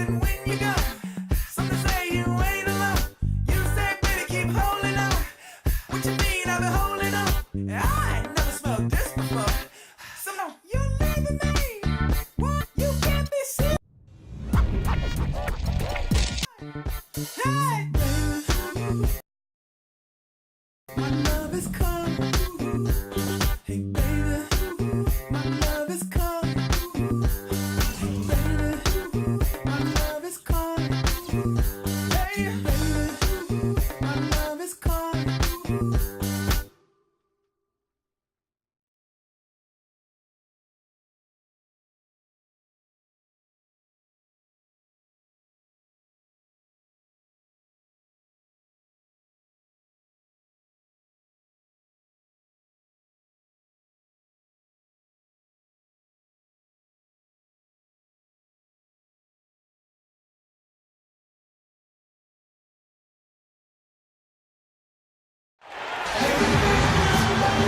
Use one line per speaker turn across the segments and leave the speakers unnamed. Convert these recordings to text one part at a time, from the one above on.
and when you go. Some say you ain't alone. You say, baby, keep holding on. What you mean I've been holding on? I ain't never smelled this before. So no, you'll never me. What? You can't be seen. Hey, baby, my love is calling. Hey, baby, my love is calling. Hey, baby, my love is calling. Hey, baby, my love is calling.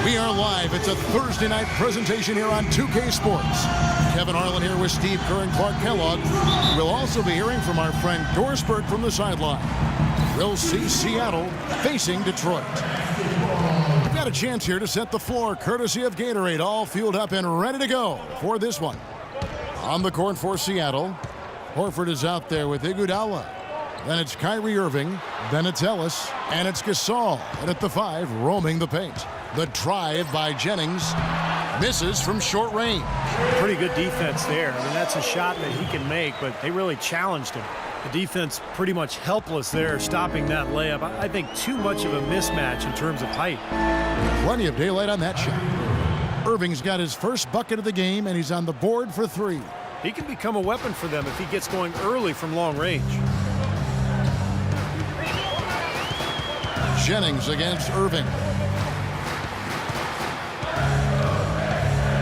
We are live. It's a Thursday night presentation here on 2K Sports. Kevin Harlan here with Steve Kerr and Clark Kellogg. We'll also be hearing from our friend Dorsberg from the sideline. We'll see Seattle facing Detroit. We've got a chance here to set the floor courtesy of Gatorade, all fueled up and ready to go for this one. On the court for Seattle, Horford is out there with Iguodala. Then it's Kyrie Irving. Then it's Ellis. And it's Gasol. And at the 5, roaming the paint. The drive by Jennings. Misses from short range.
Pretty good defense there. I mean, that's a shot that he can make, but they really challenged him. The defense pretty much helpless there, stopping that layup. I think too much of a mismatch in terms of height.
Plenty of daylight on that shot. Irving's got his first bucket of the game, and he's on the board for 3.
He can become a weapon for them if he gets going early from long range.
Jennings against Irving.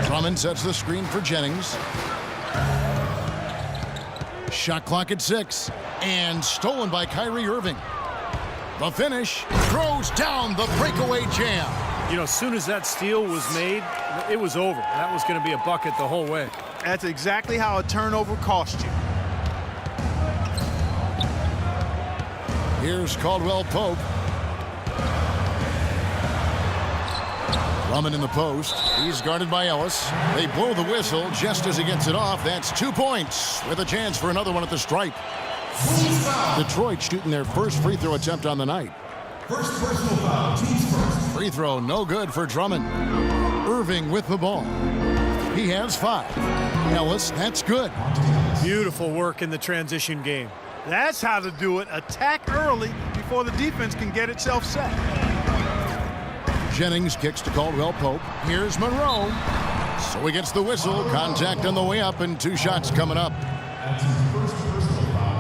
Drummond sets the screen for Jennings. Shot clock at 6. And stolen by Kyrie Irving. The finish. Throws down the breakaway jam.
You know, as soon as that steal was made, it was over. That was going to be a bucket the whole way.
That's exactly how a turnover cost you.
Here's Caldwell Pope. Drummond in the post. He's guarded by Ellis. They blow the whistle just as he gets it off. That's 2 points with a chance for another one at the stripe. Detroit shooting their first free throw attempt on the night.
First personal foul, team's first.
Free throw no good for Drummond. Irving with the ball. He has 5. Ellis, that's good.
Beautiful work in the transition game.
That's how to do it. Attack early before the defense can get itself set.
Jennings kicks to Caldwell Pope. Here's Monroe. So he gets the whistle. Contact on the way up and 2 shots coming up.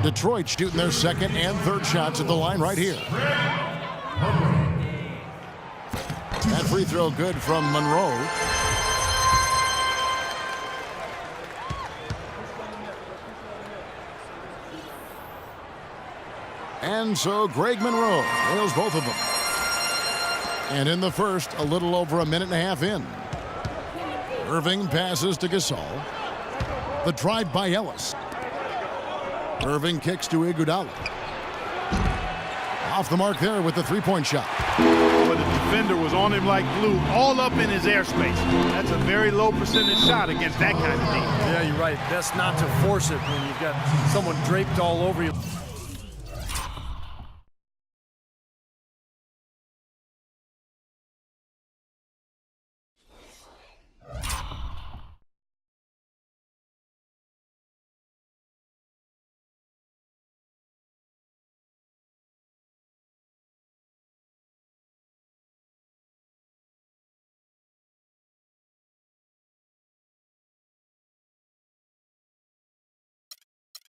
Detroit shooting their second and third shots at the line right here. That free throw good from Monroe. And so Greg Monroe nails both of them. And in the first, a little over a minute and a half in. Irving passes to Gasol. The drive by Ellis. Irving kicks to Iguodala. Off the mark there with the three-point shot.
But the defender was on him like glue, all up in his airspace. That's a very low percentage shot against that kind of team.
Yeah, you're right. Best not to force it when you've got someone draped all over you.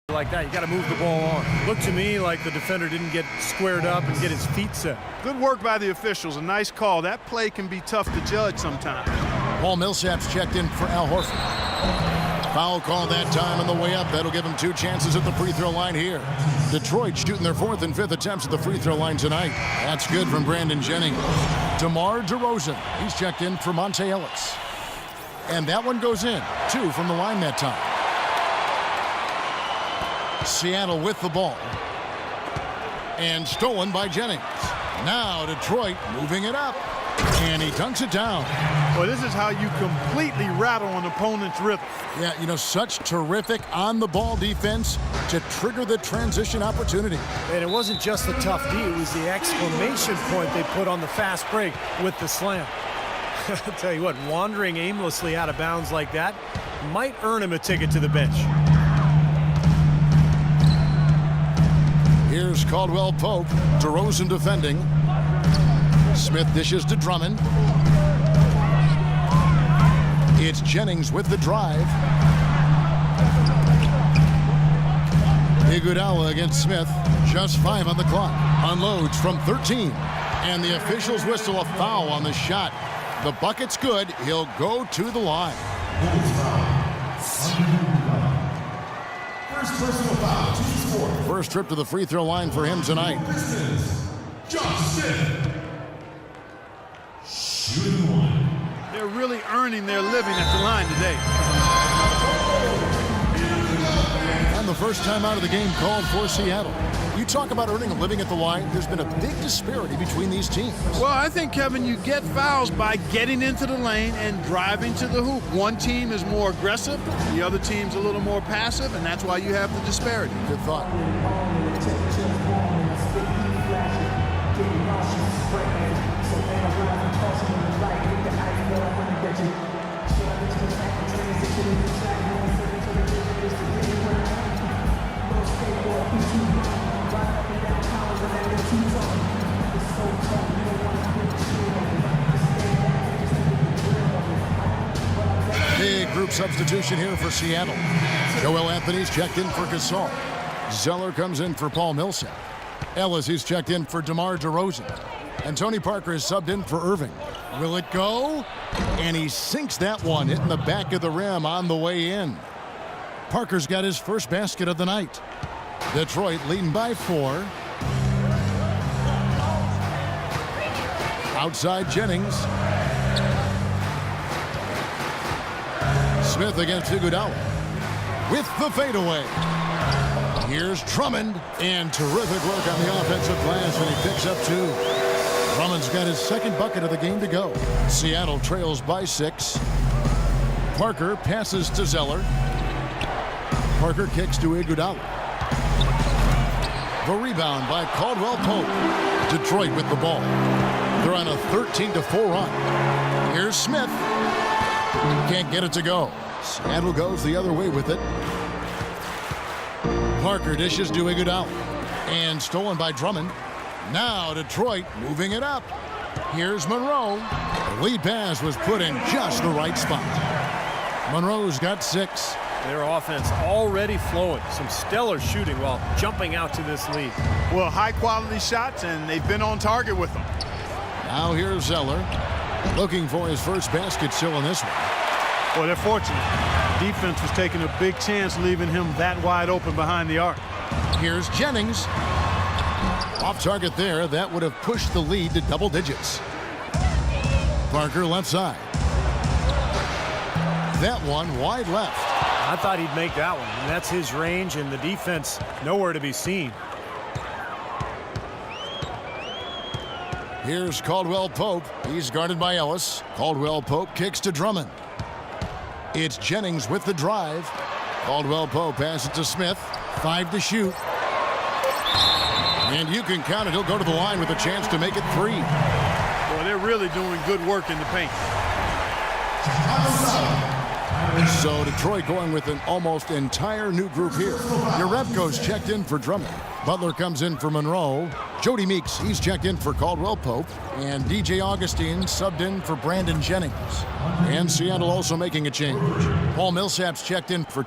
Like that, you got to move the ball on. Looked to me like the defender didn't get squared up and get his feet set.
Good work by the officials. A nice call. That play can be tough to judge sometimes.
Paul Millsap's checked in for Al Horford. Foul call that time on the way up. That'll give him 2 chances at the free throw line here. Detroit shooting their 4th and 5th attempts at the free throw line tonight. That's good from Brandon Jennings. DeMar DeRozan, he's checked in for Monte Ellis. And that one goes in. 2 from the line that time. Seattle with the ball. And stolen by Jennings. Now Detroit moving it up. And he dunks it down.
Well, this is how you completely rattle an opponent's rhythm.
Yeah, you know, such terrific on-the-ball defense to trigger the transition opportunity.
And it wasn't just the tough D, it was the exclamation point they put on the fast break with the slam. I'll tell you what, wandering aimlessly out of bounds like that might earn him a ticket to the bench.
Here's Caldwell Pope. DeRozan defending. Smith dishes to Drummond. It's Jennings with the drive. Iguodala against Smith. Just 5 on the clock. Unloads from 13. And the officials whistle a foul on the shot. The bucket's good. He'll go to the line.
First personal foul, team score.
First trip to the free throw line for him tonight.
John Smith. Shooting one.
They're really earning their living at the line today.
And the first time out of the game called for Seattle. You talk about earning a living at the line, there's been a big disparity between these teams.
Well, I think, Kevin, you get fouls by getting into the lane and driving to the hoop. One team is more aggressive, the other team's a little more passive, and that's why you have the disparity.
Good thought. Big group substitution here for Seattle. Joel Anthony's checked in for Gasol. Zeller comes in for Paul Millsap. Ellis is checked in for DeMar DeRozan. And Tony Parker is subbed in for Irving. Will it go? And he sinks that one, hitting the back of the rim on the way in. Parker's got his first basket of the night. Detroit leading by 4. Outside Jennings. Smith against Iguodala with the fadeaway. Here's Drummond, and terrific work on the offensive glass, and he picks up 2. Drummond's got his second bucket of the game to go. Seattle trails by 6. Parker passes to Zeller. Parker kicks to Iguodala. The rebound by Caldwell Pope. Detroit with the ball. They're on a 13-4 run. Here's Smith. Can't get it to go. Seattle goes the other way with it. Parker dishes to Iguodala. And stolen by Drummond. Now Detroit moving it up. Here's Monroe. The lead pass was put in just the right spot. Monroe's got 6.
Their offense already flowing. Some stellar shooting while jumping out to this lead.
Well, high-quality shots, and they've been on target with them.
Now here's Zeller. Looking for his first basket still in this one.
Well, they're fortunate. Defense was taking a big chance, leaving him that wide open behind the arc.
Here's Jennings. Off target there. That would have pushed the lead to double digits. Parker left side. That one wide left.
I thought he'd make that one. And that's his range, and the defense nowhere to be seen.
Here's Caldwell Pope. He's guarded by Ellis. Caldwell Pope kicks to Drummond. It's Jennings with the drive. Caldwell Pope passes to Smith. 5 to shoot. And you can count it. He'll go to the line with a chance to make it 3.
Boy, they're really doing good work in the paint.
So Detroit going with an almost entire new group here. Jerebko's checked in for Drummond. Butler comes in for Monroe. Jody Meeks, he's checked in for Caldwell Pope. And DJ Augustine subbed in for Brandon Jennings. And Seattle also making a change. Paul Millsap's checked in for